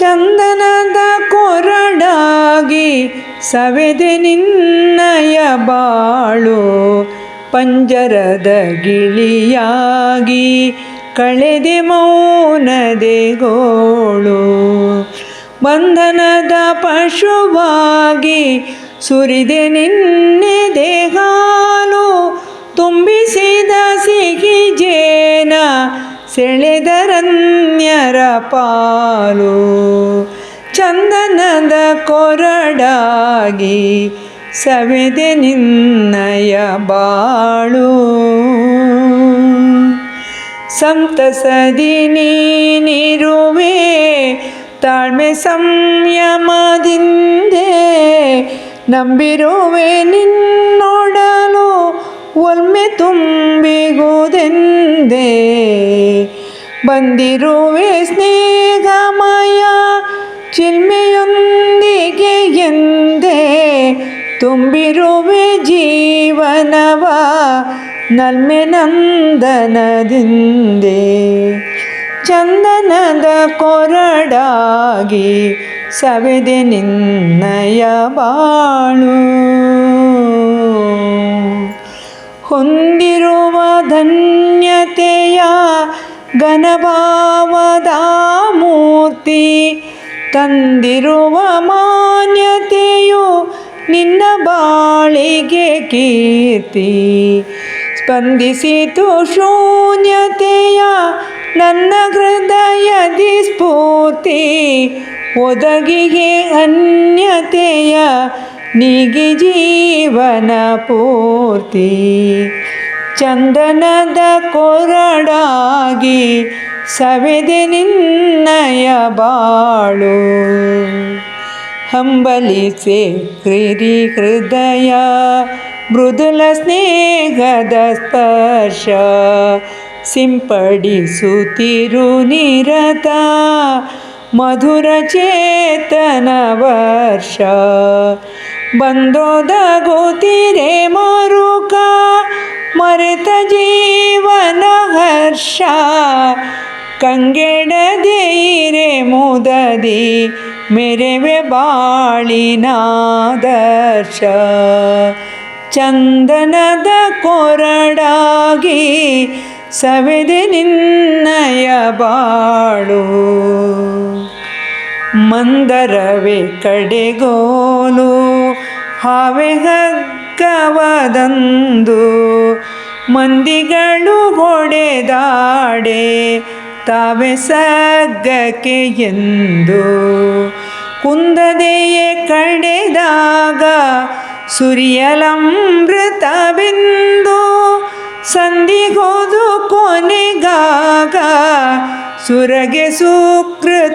ಚಂದನದ ಕೊರಡಾಗಿ ಸವೆದೆ ನಿನ್ನಯ ಬಾಳು, ಪಂಜರದ ಗಿಳಿಯಾಗಿ ಕಳೆದೆ ಮೌನದೆ ಗೋಳು. ಬಂಧನದ ಪಶುವಾಗಿ ಸುರಿದೆ ನಿನ್ನೆದೆ ಹಾಲು, ತುಂಬಿಸಿದ ಸಿಹಿ ಜೇನ ಸೆಳೆದರನ್ಯರ ಪಾಲು. ಚಂದನದ ಕೊರಡಾಗಿ ಸವೆದೆ ನಿನ್ನಯ ಬಾಳು. ಸಂತಸದಿ ನೀನಿರುವೆ ತಾಳ್ಮೆ ಸಂಯಮದಿಂದೆ, ನಂಬಿರುವೆ ನಿನ್ನೊಡಲು ಒಲ್ಮೆ ತುಂಬಿಗುವುದೆಂದೇ. ಬಂದಿರುವೆ ಸ್ನೇಹಮಯ ಚಿಲ್ಮೆಯೊಂದಿಗೆ ಎಂದೇ, ತುಂಬಿರುವೆ ಜೀವನವ ನಲ್ಮೆ ನಂದನದಿಂದೆ. ಚಂದನದ ಕೊರಡಾಗಿ ಸವೆದೆ ನಿನ್ನಯ ಬಾಳು. ಹೊಂದಿರುವ ಧನ್ಯತೆಯ ಘನಭಾವದ ಮೂರ್ತಿ, ತಂದಿರುವ ಮಾನ್ಯತೆಯು ನಿನ್ನ ಬಾಳಿಗೆ ಕೀರ್ತಿ. ಸ್ಪಂದಿಸಿತು ಶೂನ್ಯತೆಯ ನನ್ನ ಹೃದಯದಿ ಸ್ಫೂರ್ತಿ, ಒದಗಿಗೆ ಅನ್ಯತೆಯ ನೀಗಿ ಜೀವನ ಪೂರ್ತಿ. ಚಂದನದ ಕೊರಡಾಗಿ ಸವೆದೆ ನಿನ್ನಯ ಬಾಳು. ಹಂಬಲಿಸೆ ಕ್ರಿರಿ ಹೃದಯ ಮೃದುಲ ಸ್ನೇಹದ ಸ್ಪರ್ಶ, ಸಿಂಪಡಿಸುತ್ತಿರು ನಿರತ ಮಧುರ ಚೇತನ ವರ್ಷ. ಬಂದೊದಗುತ್ತಿರೆ ಮರುಕ ಮರೆತ ಜೀವನ ಹರ್ಷ, ಕಂಗೆಡದೆ ಇರೆ ಮುದದಿ ಮೆರೆವೆ ಬಾಳಿನಾದರ್ಶ. ಚಂದನದ ಕೊರಡಾಗಿ ಸವೆದೆ ನಿನ್ನಯ ಬಾಳು. ಮಂದರವೇ ಕಡೆಗೋಲು ಹಾವೆ ಹಗ್ಗವದಂದು, ಮಂದಿಗಳು ಹೊಡೆದಾಡೆ ತಾವೆ ಸಗ್ಗಕ್ಕೆ ಎಂದು. ಕುಂದದೆಯೇ ಕಡೆದಾಗ ಸುರಿಯಲಮೃತವೆಂದು, ಸಂಧಿಗೋದು ಕೊನೆಗಾಗ ಸುರಗೆ ಸುಕೃತವಂದು.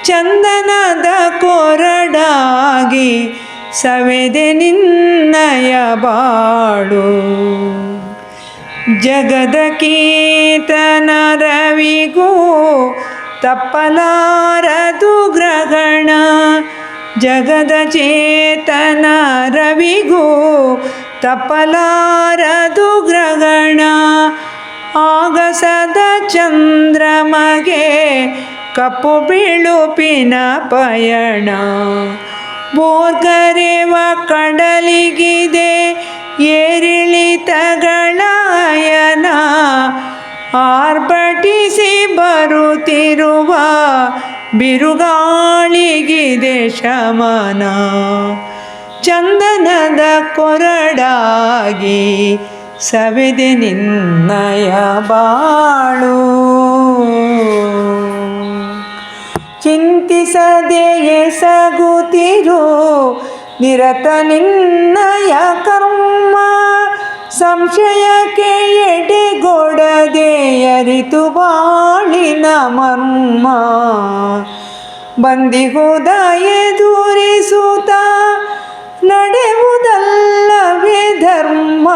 ಚಂದನದ ಕೊರಡಾಗಿ ಸವೆದೆ ನಿನ್ನಯ ಬಾಳು. ಜಗದ ಕೀರ್ತನ ರವಿಗೂ ತಪ್ಪಲಾರದು ಗ್ರಹಣ, ಜಗದ ಚೇತನ ರವಿಗೂ ತಪ್ಪಲಾರದು ಗ್ರಹಣ. ಆಗಸದ ಚಂದ್ರಮಗೆ ಕಪ್ಪು ಬಿಳುಪಿನ ಪಯಣ, ಬೋರ್ಗರೆವ ಕಡಲಿಗಿದೆ ಏರಿಳಿತಗಳಯನ. ಆರ್ಭಟಿಸಿ ಬರುತ್ತಿರುವ ಬಿರುಗಾಳಿಗಿದೆ ಶಮನ. ಚಂದನದ ಕೊರಡಾಗಿ ಸವೆದೆ ನಿನ್ನಯ ಬಾಳು. ಚಿಂತಿಸದೆ ಎಸಗುತ್ತಿರು ನಿರತ ನಿನ್ನಯ ಕರ್ಮ, ಸಂಶಯಕ್ಕೆ ಎಡೆಗೊಡದೆ ಅರಿತು ಬಾಳಿನ ಮರ್ಮ. ಬಂದಿಹುದ ಎದುರಿಸುತ್ತ ನಡೆಯುವುದಲ್ಲವೇ ಧರ್ಮ,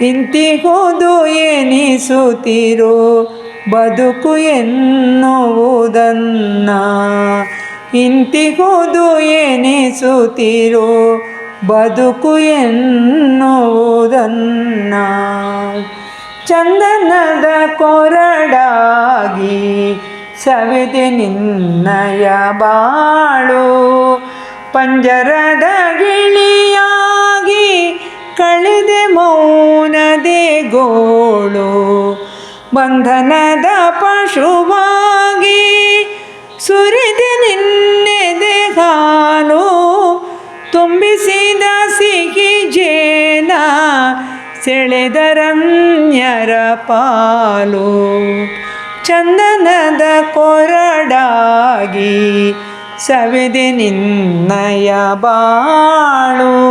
ಇಂತಿಹುದು ಎನಿಸುತ್ತಿರೋ ಬದುಕು ಎನ್ನುವುದನ್ನ. ಇಂತಿಹುದು ಎನಿಸುತ್ತಿರೋ ಬದುಕು ಎನ್ನುವುದನ್ನ. ಚಂದನದ ಕೊರಡಾಗಿ ಸವಿದೆ ನಿನ್ನಯ ಬಾಳು. ಪಂಜರದ ಗಿಳಿಯಾಗಿ ಕಳೆದೆ ಮೌನದೆ ಗೋಳು. ಬಂಧನದ ಪಶುವಾಗಿ ಸುರಿದೆ ನಿನ್ನೆದೆ ಹಾಲು. ತುಂಬಿಸಿದ ಸಿಹಿ ಜೇನ ಸೆಳೆದರನ್ಯರ ಪಾಲು. ಚಂದನದ ಕೊರಡಾಗಿ ಸವಿದೆ ನಿನ್ನಯ ಬಾಳು.